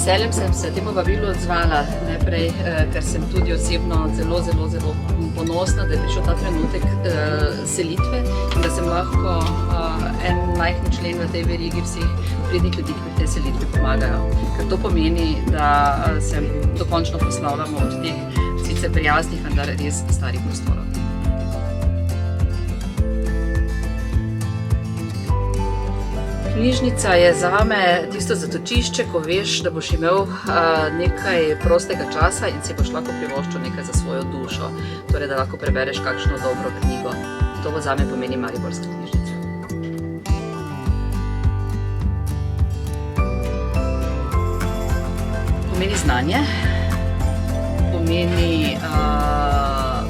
veseljem sem se temu vabilu odzvala, najprej, ker sem tudi osebno zelo ponosna, da je prišel ta trenutek selitve in da sem lahko en majhen člen v tej verigi vseh pridnih ljudi, ki pri tej selitvi pomagajo. Ker to pomeni, da se dokončno poslavljamo od teh sicer prijaznih, vendar res starih prostorov. Knjižnica je zame tisto zatočišče, ko veš, da boš imel nekaj prostega časa in si boš lahko privoščil nekaj za svojo dušo. Torej, da lahko prebereš kakšno dobro knjigo. To zame pomeni mariborska knjižnica. Pomeni znanje, pomeni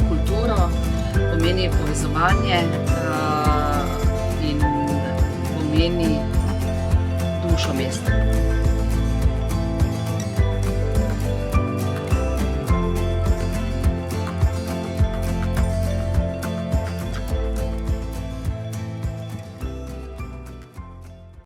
kulturo, pomeni povezovanje in pomeni dušo mesta.